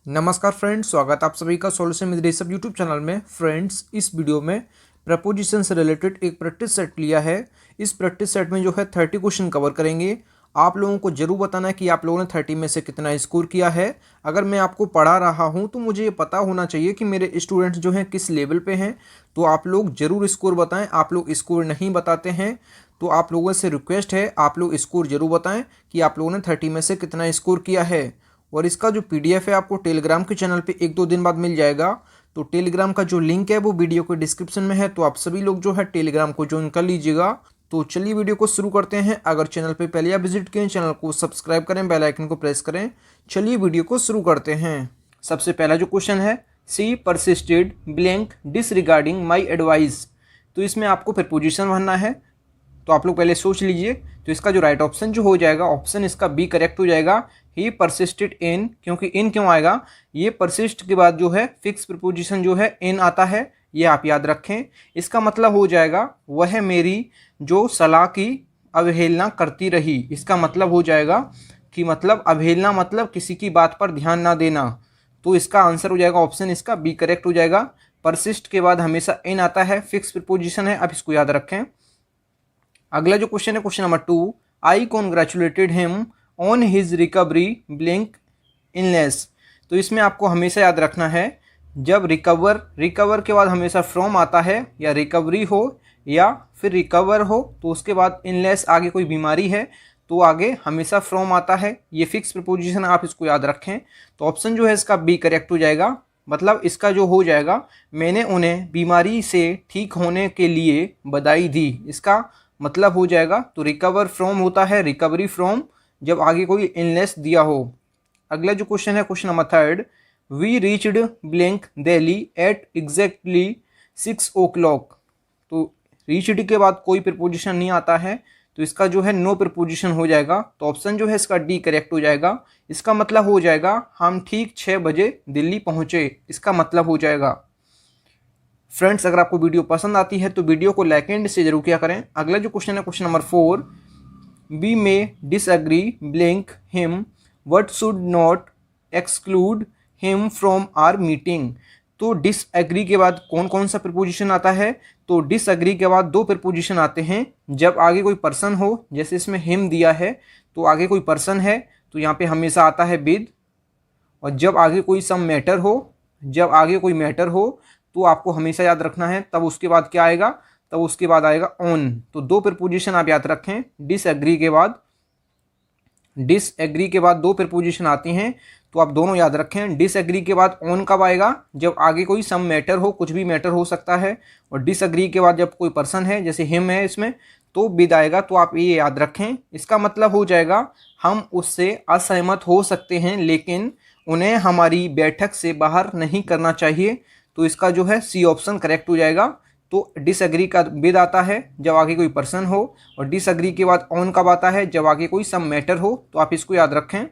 नमस्कार फ्रेंड्स, स्वागत आप सभी का solution with Rishabh YouTube channel में। फ्रेंड्स, इस वीडियो में प्रपोजिशन से रिलेटेड एक प्रैक्टिस सेट लिया है। इस प्रैक्टिस सेट में जो है 30 क्वेश्चन कवर करेंगे। आप लोगों को जरूर बताना है कि आप लोगों ने 30 में से कितना स्कोर किया है। अगर मैं आपको पढ़ा रहा हूं तो मुझे ये पता होना चाहिए कि मेरे स्टूडेंट्स जो हैं किस लेवल पे हैं। तो आप लोग जरूर स्कोर बताएं। आप लोग स्कोर नहीं बताते हैं तो आप लोगों से रिक्वेस्ट है, आप लोग स्कोर जरूर बताएं कि आप लोगों ने 30 में से कितना स्कोर किया है। और इसका जो पीडीएफ है आपको टेलीग्राम के चैनल पे 1-2 दिन बाद मिल जाएगा। तो टेलीग्राम का जो लिंक है वो वीडियो के डिस्क्रिप्शन में है, तो आप सभी लोग जो है टेलीग्राम को ज्वाइन कर लीजिएगा। तो चलिए वीडियो को शुरू करते हैं। अगर चैनल पे पहले आप विजिट किए, चैनल को सब्सक्राइब करें, बेल आइकन को प्रेस करें। चलिए वीडियो को शुरू करते हैं। सबसे पहला जो क्वेश्चन है, she persisted blank disregarding my advice. तो इसमें आपको प्रीपोजिशन भरना है। तो आप लोग पहले सोच लीजिए। तो इसका जो राइट ऑप्शन जो हो जाएगा, ऑप्शन इसका बी करेक्ट हो जाएगा। ही परसिस्टेड इन, क्योंकि इन क्यों आएगा, ये परसिस्ट के बाद जो है फिक्स प्रीपोजिशन जो है इन आता है, ये आप याद रखें। इसका मतलब हो जाएगा वह मेरी जो सलाह की अवहेलना करती रही। इसका मतलब हो जाएगा कि मतलब अवहेलना मतलब किसी की बात पर ध्यान ना देना। तो इसका आंसर हो जाएगा ऑप्शन इसका बी करेक्ट हो जाएगा। परसिस्ट के बाद हमेशा इन आता है, फिक्स प्रीपोजिशन है, आप इसको याद रखें। अगला जो क्वेश्चन है, question number 2, I congratulated him on his recovery blank illness. तो इसमें आपको हमेशा याद रखना है, जब रिकवर के बाद हमेशा फ्रॉम आता है, या रिकवरी हो या फिर रिकवर हो तो उसके बाद इलनेस आगे कोई बीमारी है तो आगे हमेशा फ्रॉम आता है। ये फिक्स प्रीपोजिशन आप इसको याद रखें। तो ऑप्शन जो है इसका बी करेक्ट हो जाएगा। मतलब इसका जो हो जाएगा, मैंने उन्हें बीमारी से ठीक होने के लिए बधाई दी। इसका मतलब हो जाएगा, तो रिकवर फ्रॉम होता है रिकवरी फ्रॉम जब आगे कोई इलनेस दिया हो। अगला जो क्वेश्चन है, question number 3, we reached blank Delhi at exactly 6 o'clock। तो रीच्ड के बाद कोई प्रीपोजिशन नहीं आता है, तो इसका जो है नो प्रीपोजिशन हो जाएगा। तो ऑप्शन जो है इसका डी करेक्ट हो जाएगा। इसका मतलब हो जाएगा हम ठीक 6 बजे दिल्ली पहुंचे। इसका मतलब हो जाएगा। फ्रेंड्स, अगर आपको वीडियो पसंद आती है तो वीडियो को लाइक एंड से जरूर किया करें। अगला जो क्वेश्चन है, question number 4, we may disagree blank him what should not exclude him from our meeting. तो डिसएग्री के बाद कौन कौन सा प्रीपोजिशन आता है, तो डिसएग्री के बाद 2 प्रीपोजिशन आते हैं। जब आगे कोई पर्सन हो, जैसे इसमें हिम दिया है तो आगे कोई पर्सन है तो यहाँ पे हमेशा आता है विद। और जब आगे कोई सम मैटर हो, जब आगे कोई मैटर हो तो आपको हमेशा याद रखना है, तब उसके बाद क्या आएगा, तब उसके बाद आएगा ऑन। तो 2 प्रीपोजिशन आप याद रखें। डिसएग्री के बाद 2 प्रीपोजिशन आती हैं, तो आप दोनों याद रखें। डिसएग्री के बाद ऑन कब आएगा, जब आगे कोई सम मैटर हो, कुछ भी मैटर हो सकता है। और डिसएग्री के बाद जब कोई पर्सन है, जैसे हिम है इसमें, तो विद आएगा। तो आप ये याद रखें। इसका मतलब हो जाएगा हम उससे असहमत हो सकते हैं लेकिन उन्हें हमारी बैठक से बाहर नहीं करना चाहिए। तो इसका जो है सी ऑप्शन करेक्ट हो जाएगा। तो डिसएग्री का विद आता है जब आगे कोई पर्सन हो, और डिसएग्री के बाद ऑन कब आता है, जब आगे कोई सम मैटर हो। तो आप इसको याद रखें।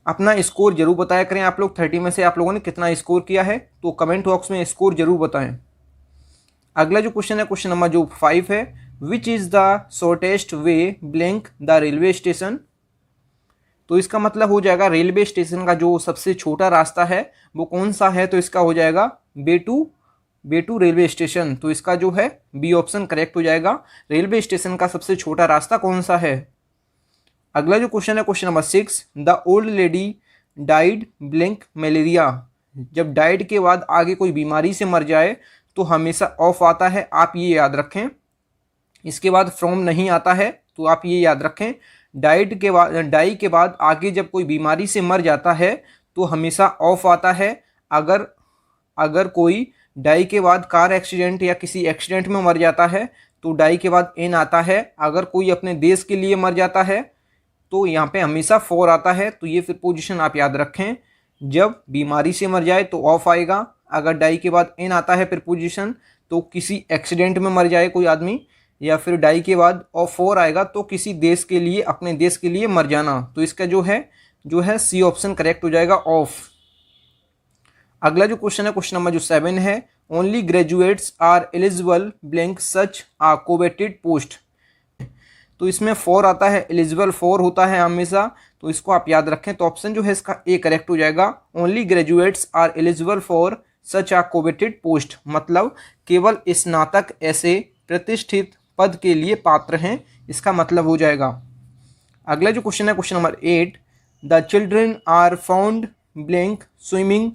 अपना स्कोर जरूर बताया करें आप लोग, 30 में से आप लोगों ने कितना स्कोर किया है, तो कमेंट बॉक्स में स्कोर जरूर बताएं। अगला जो क्वेश्चन है, क्वेश्चन नंबर जो 5 है, which is the shortest way blank the railway station. तो इसका मतलब हो जाएगा रेलवे स्टेशन का जो सबसे छोटा रास्ता है वो कौन सा है, तो इसका हो जाएगा बेटू रेलवे स्टेशन। तो इसका जो है बी ऑप्शन करेक्ट हो जाएगा। रेलवे स्टेशन का सबसे छोटा रास्ता कौन सा है। अगला जो क्वेश्चन है, question number 6, the old lady died blank malaria. जब डाइड के बाद आगे कोई बीमारी से मर जाए तो हमेशा ऑफ आता है, आप ये याद रखें। इसके बाद फ्रॉम नहीं आता है, तो आप ये याद रखें। डाई के बाद आगे जब कोई बीमारी से मर जाता है तो हमेशा ऑफ आता है। अगर कोई डाई के बाद कार एक्सीडेंट या किसी एक्सीडेंट में मर जाता है तो डाई के बाद इन आता है। अगर कोई अपने देश के लिए मर जाता है तो यहाँ पे हमेशा फॉर आता है। तो ये प्रीपोजिशन आप याद रखें। जब बीमारी से मर जाए तो ऑफ आएगा। अगर डाई के बाद इन आता है प्रीपोजिशन, तो किसी एक्सीडेंट में मर जाए कोई आदमी, या फिर डाई के बाद और 4 आएगा तो किसी देश के लिए, अपने देश के लिए मर जाना। तो इसका जो है सी ऑप्शन करेक्ट हो जाएगा, ऑफ। अगला जो क्वेश्चन है, क्वेश्चन नंबर जो 7 है, only graduates are eligible blank such a coveted post. तो इसमें 4 आता है, एलिजिबल 4 होता है हमेशा। तो इसको आप याद रखें। तो ऑप्शन जो है इसका ए करेक्ट हो जाएगा। Only graduates are eligible for such a coveted post, मतलब केवल स्नातक ऐसे प्रतिष्ठित पद के लिए पात्र हैं, इसका मतलब हो जाएगा। अगला जो क्वेश्चन है question number 8, the children are found blank swimming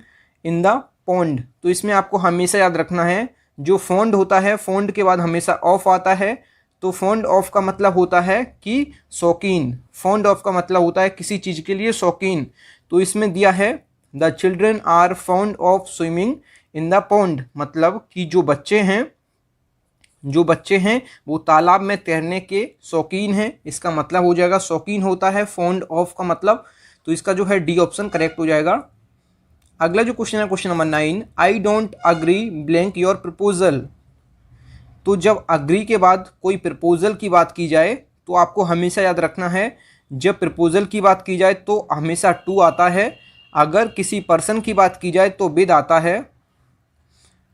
in the pond. तो इसमें आपको हमेशा याद रखना है जो फॉन्ड होता है, फॉन्ड के बाद हमेशा ऑफ आता है। तो फॉन्ड ऑफ का मतलब होता है कि शौकीन, फॉन्ड ऑफ का मतलब होता है किसी चीज़ के लिए शौकीन। तो इसमें दिया है the children are found of swimming in the pond, मतलब कि जो बच्चे हैं वो तालाब में तैरने के शौकीन हैं, इसका मतलब हो जाएगा शौकीन होता है फॉन्ड ऑफ का मतलब। तो इसका जो है डी ऑप्शन करेक्ट हो जाएगा। अगला जो क्वेश्चन है question number 9, I don't agree blank your proposal. तो जब अग्री के बाद कोई प्रपोजल की बात की जाए तो आपको हमेशा याद रखना है जब प्रपोजल की बात की जाए तो हमेशा टू आता है। अगर किसी पर्सन की बात की जाए तो विद आता है।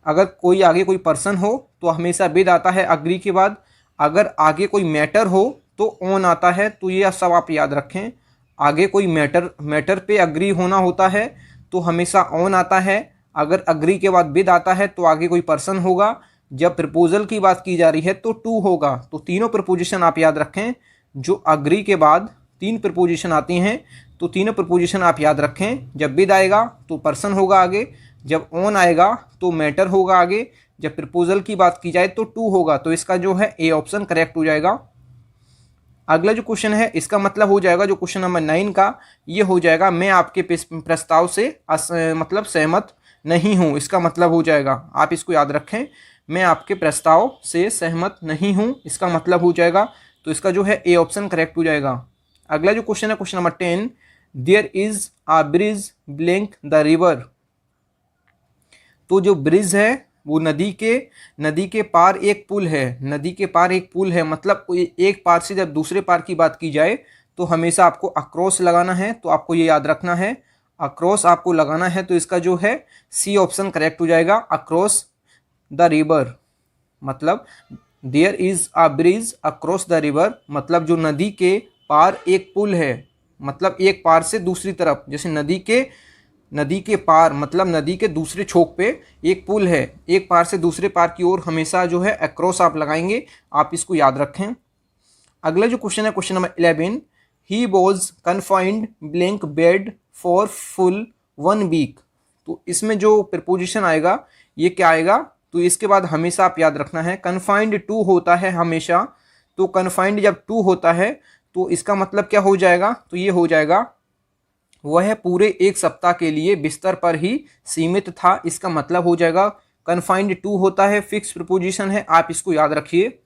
अगर कोई आगे कोई पर्सन हो तो हमेशा विद आता है अग्री के बाद। अगर आगे कोई मैटर हो तो ऑन आता है। तो ये सब आप याद रखें, आगे कोई मैटर पे अग्री होना होता है तो हमेशा ऑन आता है। अगर अग्री के बाद विद आता है तो आगे कोई पर्सन होगा। जब प्रपोजल की बात की जा रही है तो टू होगा। तो तीनों प्रपोजिशन आप याद रखें, जो अग्री के बाद 3 प्रपोजिशन आती हैं तो तीनों प्रपोजिशन आप याद रखें। जब विद आएगा तो पर्सन होगा आगे, जब ऑन आएगा तो मैटर होगा आगे, जब प्रपोजल की बात की जाए तो टू होगा। तो इसका जो है ए ऑप्शन करेक्ट हो जाएगा। अगला जो क्वेश्चन है इसका मतलब हो जाएगा जो क्वेश्चन नंबर 9 का, ये हो जाएगा मैं आपके प्रस्ताव से मतलब सहमत नहीं हूँ, इसका मतलब हो जाएगा। आप इसको याद रखें, मैं आपके प्रस्ताव से सहमत नहीं हूँ, इसका मतलब हो जाएगा। तो इसका जो है ए ऑप्शन करेक्ट हो जाएगा। अगला जो क्वेश्चन है question number 10, there is a bridge blank the river. तो जो ब्रिज है वो नदी के पार एक पुल है, नदी के पार एक पुल है, मतलब एक पार से जब दूसरे पार की बात की जाए तो हमेशा आपको अक्रॉस लगाना है। तो आपको ये याद रखना है, अक्रॉस आपको लगाना है। तो इसका जो है सी ऑप्शन करेक्ट हो जाएगा, अक्रॉस द रिवर। मतलब there is a bridge across the river, मतलब जो नदी के पार एक पुल है, मतलब एक पार से दूसरी तरफ, जैसे नदी के पार मतलब नदी के दूसरे छोक पे एक पुल है, एक पार से दूसरे पार की ओर हमेशा जो है अक्रॉस आप लगाएंगे, आप इसको याद रखें। अगला जो क्वेश्चन है question number 11, he was confined blank bed for full 1 week. तो इसमें जो प्रपोजिशन आएगा ये क्या आएगा, तो इसके बाद हमेशा आप याद रखना है कन्फाइंड टू होता है हमेशा। तो कन्फाइंड जब टू होता है तो इसका मतलब क्या हो जाएगा, तो ये हो जाएगा वह पूरे 1 सप्ताह के लिए बिस्तर पर ही सीमित था, इसका मतलब हो जाएगा कन्फाइंड टू होता है, फिक्स प्रपोजिशन है, आप इसको याद रखिए।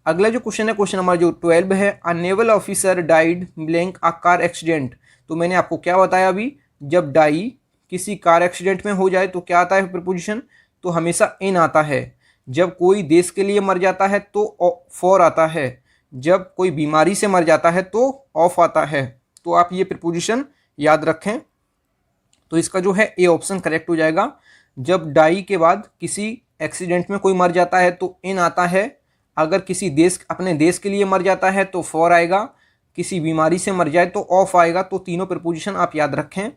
अगला जो क्वेश्चन है क्वेश्चन नंबर जो 12 है, a naval officer died blank a car accident. तो मैंने आपको क्या बताया अभी, जब डाई किसी कार एक्सीडेंट में हो जाए तो क्या आता है प्रपोजिशन, तो हमेशा इन आता है। जब कोई देश के लिए मर जाता है तो फॉर आता है, जब कोई बीमारी से मर जाता है तो ऑफ आता है। तो आप ये प्रपोजिशन याद रखें। तो इसका जो है ए ऑप्शन करेक्ट हो जाएगा। जब डाई के बाद किसी एक्सीडेंट में कोई मर जाता है तो इन आता है, अगर किसी अपने देश के लिए मर जाता है तो फॉर आएगा, किसी बीमारी से मर जाए तो ऑफ आएगा। तो तीनों प्रपोजिशन आप याद रखें।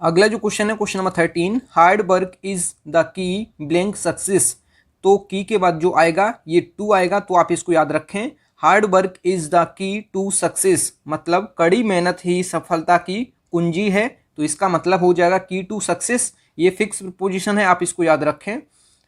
अगला जो क्वेश्चन है question number 13, hard work is the की ब्लैंक सक्सेस। तो की के बाद जो आएगा ये टू आएगा, तो आप इसको याद रखें, hard work is the key to success, मतलब कड़ी मेहनत ही सफलता की कुंजी है। तो इसका मतलब हो जाएगा की टू सक्सेस, ये फिक्स प्रपोजिशन है, आप इसको याद रखें।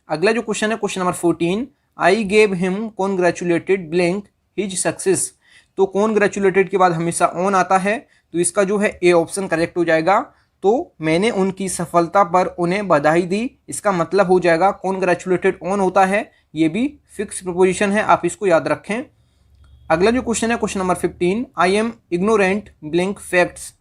अगला जो क्वेश्चन है question number 14, I gave him congratulated blank his success. तो कॉन्ग्रेचुलेटेड के बाद हमेशा ऑन आता है, तो इसका जो है ए ऑप्शन करेक्ट हो जाएगा। तो मैंने उनकी सफलता पर उन्हें बधाई दी, इसका मतलब हो जाएगा कॉन्ग्रेचुलेटेड ऑन होता है, ये भी फिक्स प्रपोजिशन है, आप इसको याद रखें। अगला जो क्वेश्चन है question number 15, I am ignorant blank facts.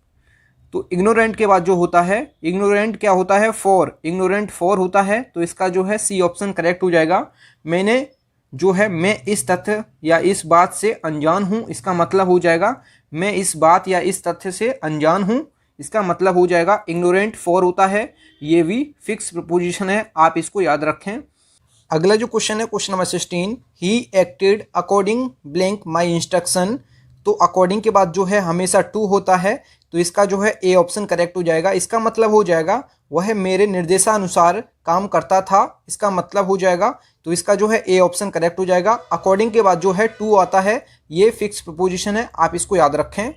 तो इग्नोरेंट के बाद जो होता है, इग्नोरेंट क्या होता है, फॉर, इग्नोरेंट फॉर होता है। तो इसका जो है सी ऑप्शन करेक्ट हो जाएगा। मैं इस तथ्य या इस बात से अनजान हूँ, इसका मतलब हो जाएगा मैं इस बात या इस तथ्य से अनजान हूँ, इसका मतलब हो जाएगा इग्नोरेंट फॉर होता है, ये भी फिक्स प्रपोजिशन है, आप इसको याद रखें। अगला जो क्वेश्चन है question number 16, he acted according blank my instruction. तो अकॉर्डिंग के बाद जो है हमेशा टू होता है, तो इसका जो है ए ऑप्शन करेक्ट हो जाएगा। इसका मतलब हो जाएगा वह मेरे निर्देशानुसार काम करता था, इसका मतलब हो जाएगा। तो इसका जो है ए ऑप्शन करेक्ट हो जाएगा। अकॉर्डिंग के बाद जो है टू आता है, ये फिक्स प्रपोजिशन है, आप इसको याद रखें।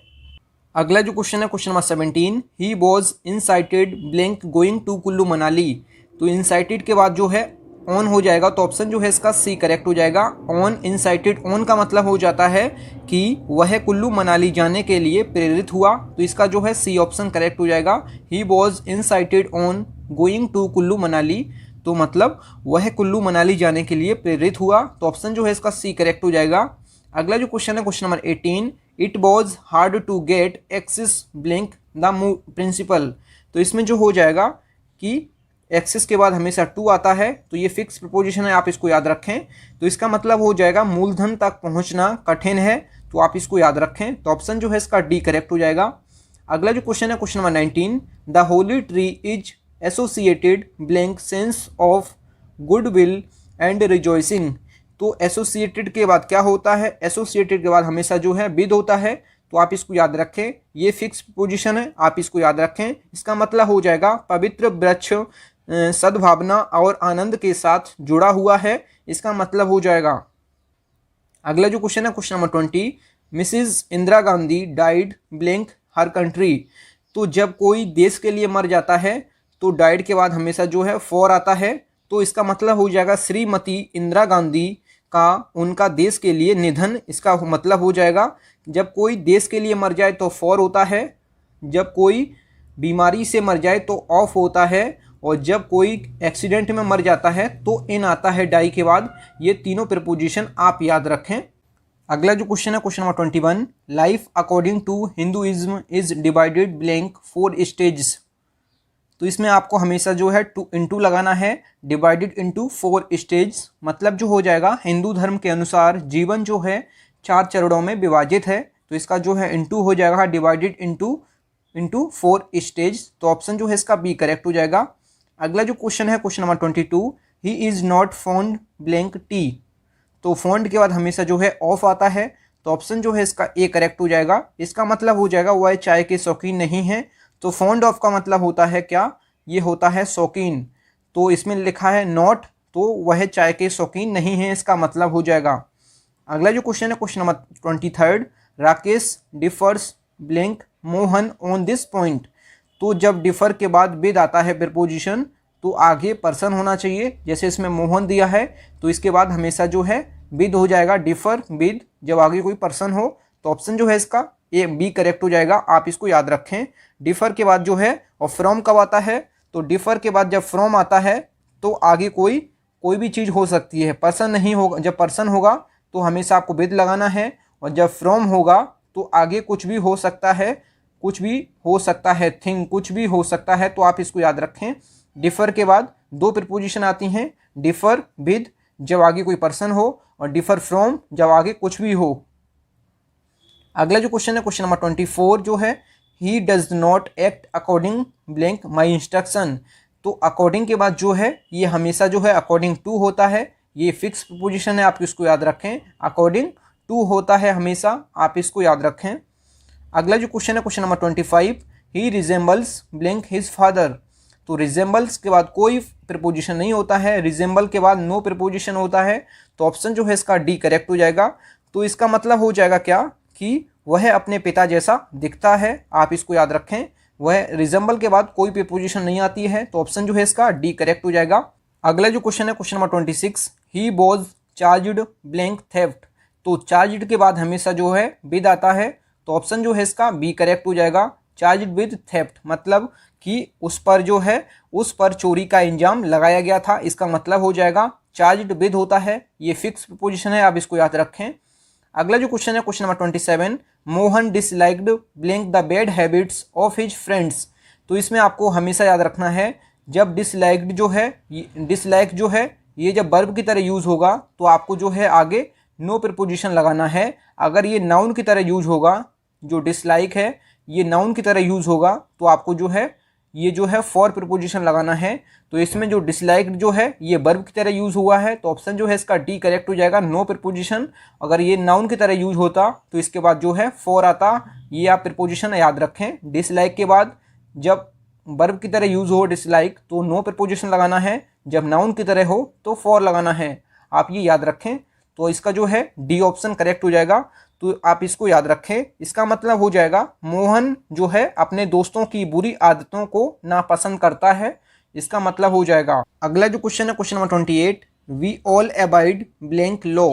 अगला जो क्वेश्चन है question number 17, he was incited blank going to Kullu Manali. तो इनसाइटेड के बाद जो है ऑन हो जाएगा, तो ऑप्शन जो है इसका सी करेक्ट हो जाएगा। ऑन इनसाइटेड, ऑन का मतलब हो जाता है कि वह कुल्लू मनाली जाने के लिए प्रेरित हुआ, तो इसका जो है सी ऑप्शन करेक्ट हो जाएगा। He was incited on going to Kullu Manali, तो मतलब वह कुल्लू मनाली जाने के लिए प्रेरित हुआ, तो ऑप्शन जो है इसका सी करेक्ट हो जाएगा। अगला जो क्वेश्चन है question number 18, it was hard to get access blank the principal. तो इसमें जो हो जाएगा कि एक्सिस के बाद हमेशा टू आता है, तो ये फिक्स प्रपोजिशन है, आप इसको याद रखें। तो इसका मतलब हो जाएगा मूलधन तक पहुंचना कठिन है, तो आप इसको याद रखें। तो ऑप्शन जो है इसका डी करेक्ट हो जाएगा। अगला जो क्वेश्चन है question number 19, the Holi tree is associated blank sense of goodwill and rejoicing. तो एसोसिएटेड के बाद क्या होता है, एसोसिएटेड के बाद हमेशा जो है विद होता है, तो आप इसको याद रखें। ये फिक्स पोजीशन है, आप इसको याद रखें। इसका मतलब हो जाएगा पवित्र वृक्ष सद्भावना और आनंद के साथ जुड़ा हुआ है, इसका मतलब हो जाएगा। अगला जो क्वेश्चन है question number 20, Mrs Indira Gandhi died blank her country. तो जब कोई देश के लिए मर जाता है, तो डाइड के बाद हमेशा जो है फॉर आता है, तो इसका मतलब हो जाएगा श्रीमती इंदिरा गांधी का उनका देश के लिए निधन, इसका मतलब हो जाएगा। जब कोई देश के लिए मर जाए तो फॉर होता है, जब कोई बीमारी से मर जाए तो ऑफ होता है, और जब कोई एक्सीडेंट में मर जाता है तो इन आता है डाई के बाद। ये तीनों प्रपोजिशन आप याद रखें। अगला जो क्वेश्चन है question number 21, life according to Hinduism is divided blank 4 stage. तो इसमें आपको हमेशा जो है टू इंटू लगाना है, डिवाइडेड इंटू 4 स्टेज, मतलब जो हो जाएगा हिंदू धर्म के अनुसार जीवन जो है 4 चरणों में विभाजित है, तो इसका जो है इंटू हो जाएगा डिवाइडेड इंटू 4 स्टेज, तो ऑप्शन जो है इसका बी करेक्ट हो जाएगा। अगला जो क्वेश्चन है question number 22, he is not fond blank T. तो फॉन्ड के बाद हमेशा जो है ऑफ आता है, तो ऑप्शन जो है इसका ए करेक्ट हो जाएगा। इसका मतलब हो जाएगा वह चाय के शौकीन नहीं है, तो फॉन्ड ऑफ का मतलब होता है क्या, ये होता है शौकीन। तो इसमें लिखा है नॉट, तो वह चाय के शौकीन नहीं है, इसका मतलब हो जाएगा। अगला जो क्वेश्चन है question number 23, Rakesh differs blank Mohan on this point. तो जब डिफर के बाद विद आता है प्रीपोजिशन, तो आगे पर्सन होना चाहिए, जैसे इसमें मोहन दिया है, तो इसके बाद हमेशा जो है विद हो जाएगा, डिफर विद, जब आगे कोई पर्सन हो, तो ऑप्शन जो है इसका ए बी करेक्ट हो जाएगा, आप इसको याद रखें। डिफर के बाद जो है और फ्रॉम कब आता है, तो डिफर के बाद जब फ्रॉम आता है तो आगे कोई भी चीज़ हो सकती है, पर्सन नहीं होगा। जब पर्सन होगा तो हमेशा आपको विद लगाना है, और जब फ्रॉम होगा तो आगे कुछ भी हो सकता है, कुछ भी हो सकता है, थिंग कुछ भी हो सकता है, तो आप इसको याद रखें। डिफर के बाद 2 प्रीपोजिशन आती हैं, डिफर विद जब आगे कोई पर्सन हो, और डिफर फ्रॉम जब आगे कुछ भी हो। अगला जो क्वेश्चन है क्वेश्चन नंबर 24 जो है, he does not act according blank my instruction. तो अकॉर्डिंग के बाद जो है ये हमेशा जो है अकॉर्डिंग टू होता है, ये फिक्स प्रीपोजिशन है, आप इसको याद रखें। अकॉर्डिंग टू होता है हमेशा, आप इसको याद रखें। अगला जो क्वेश्चन है क्वेश्चन नंबर 25, ही रिजेंबल्स ब्लैंक हिज फादर। तो रिजेंबल्स के बाद कोई प्रीपोजिशन नहीं होता है, रिजेंबल के बाद नो प्रीपोजिशन होता है, तो ऑप्शन जो है इसका डी करेक्ट हो जाएगा। तो इसका मतलब हो जाएगा क्या, कि वह अपने पिता जैसा दिखता है, आप इसको याद रखें। वह रिजेंबल के बाद कोई प्रीपोजिशन नहीं आती है, तो ऑप्शन जो है इसका डी करेक्ट हो जाएगा। अगला जो क्वेश्चन है question number 26, he was charged blank theft. तो चार्ज्ड के बाद हमेशा जो है विद आता है, तो ऑप्शन जो है इसका बी करेक्ट हो जाएगा। चार्ज्ड विद थेफ्ट मतलब कि उस पर चोरी का इंजाम लगाया गया था, इसका मतलब हो जाएगा चार्ज्ड विद होता है, ये फिक्स प्रीपोजिशन है, आप इसको याद रखें। अगला जो क्वेश्चन है question number 27, Mohan disliked blank the bad habits of his friends. तो इसमें आपको हमेशा याद रखना है, जब डिसलाइक्ड जो है, डिसलाइक जो है ये जब वर्ब की तरह यूज़ होगा, तो आपको जो है आगे नो प्रीपोजिशन लगाना है। अगर ये नाउन की तरह यूज होगा, जो डिसलाइक है ये नाउन की तरह यूज होगा, तो आपको जो है ये जो है फॉर प्रीपोजिशन लगाना है। तो इसमें जो डिसलाइक्ड जो है ये वर्ब की तरह यूज हुआ है, तो ऑप्शन जो है इसका डी करेक्ट हो जाएगा, नो प्रीपोजिशन। अगर ये नाउन की तरह यूज होता तो इसके बाद जो है फॉर आता। ये आप प्रीपोजिशन याद रखें। डिसलाइक के बाद जब वर्ब की तरह यूज हो डिसलाइक तो नो प्रीपोजिशन लगाना है, जब नाउन की तरह हो तो फॉर लगाना है। आप ये याद रखें। तो इसका जो है डी ऑप्शन करेक्ट हो जाएगा। तो आप इसको याद रखें। इसका मतलब हो जाएगा मोहन जो है अपने दोस्तों की बुरी आदतों को नापसंद करता है। इसका मतलब हो जाएगा। अगला जो क्वेश्चन है question number 28, we all abide blank law.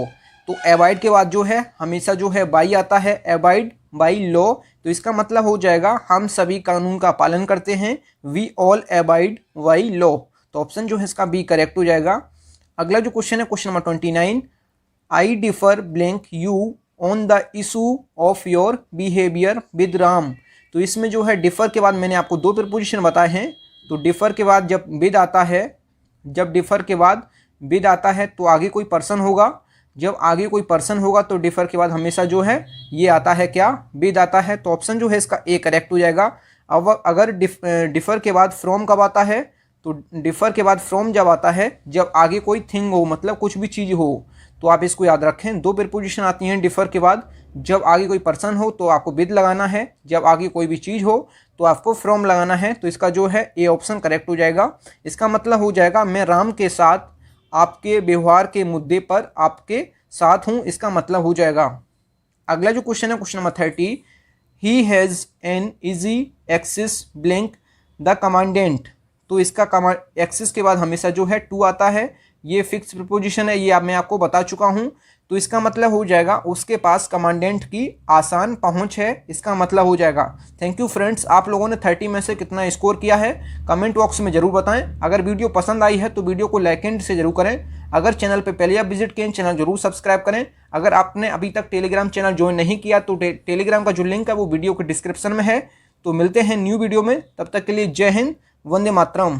तो अबाइड के बाद जो है हमेशा जो है बाई आता है, अबाइड बाई लॉ। तो इसका मतलब हो जाएगा हम सभी कानून का पालन करते हैं, we all abide by law. तो ऑप्शन जो है इसका बी करेक्ट हो जाएगा। अगला जो क्वेश्चन है question number 29, I differ blank you on the issue of your behaviour with Ram. तो इसमें जो है डिफर के बाद मैंने आपको दो प्रीपोजिशन बताए हैं। तो डिफर के बाद जब विद आता है, जब डिफर के बाद विद आता है तो आगे कोई पर्सन होगा। जब आगे कोई पर्सन होगा तो डिफर के बाद हमेशा जो है ये आता है क्या, विद आता है। तो ऑप्शन जो है इसका ए करेक्ट हो जाएगा। अब अगर डिफर के बाद फ्रॉम कब आता है, तो डिफर के बाद फ्रॉम जब आता है जब आगे कोई थिंग हो, मतलब कुछ भी चीज़ हो। तो आप इसको याद रखें। दो प्रीपोजिशन आती हैं डिफर के बाद, जब आगे कोई पर्सन हो तो आपको विद लगाना है, जब आगे कोई भी चीज़ हो तो आपको फ्रॉम लगाना है। तो इसका जो है ए ऑप्शन करेक्ट हो जाएगा। इसका मतलब हो जाएगा मैं राम के साथ आपके व्यवहार के मुद्दे पर आपके साथ हूँ। इसका मतलब हो जाएगा। अगला जो क्वेश्चन है question number 30, he has an easy axis blank the commandant. तो इसका एक्सिस के बाद हमेशा जो है टू आता है। ये फिक्स प्रीपोजिशन है, ये मैं आपको बता चुका हूँ। तो इसका मतलब हो जाएगा उसके पास कमांडेंट की आसान पहुँच है। इसका मतलब हो जाएगा। थैंक यू फ्रेंड्स, आप लोगों ने 30 में से कितना स्कोर किया है कमेंट बॉक्स में ज़रूर बताएं। अगर वीडियो पसंद आई है तो वीडियो को लाइक एंड से जरूर करें। अगर चैनल पर पहले आप विजिट किए चैनल जरूर सब्सक्राइब करें। अगर आपने अभी तक टेलीग्राम चैनल ज्वाइन नहीं किया तो टेलीग्राम का जो लिंक है वो वीडियो के डिस्क्रिप्शन में है। तो मिलते हैं न्यू वीडियो में, तब तक के लिए जय हिंद, वंदे मातरम।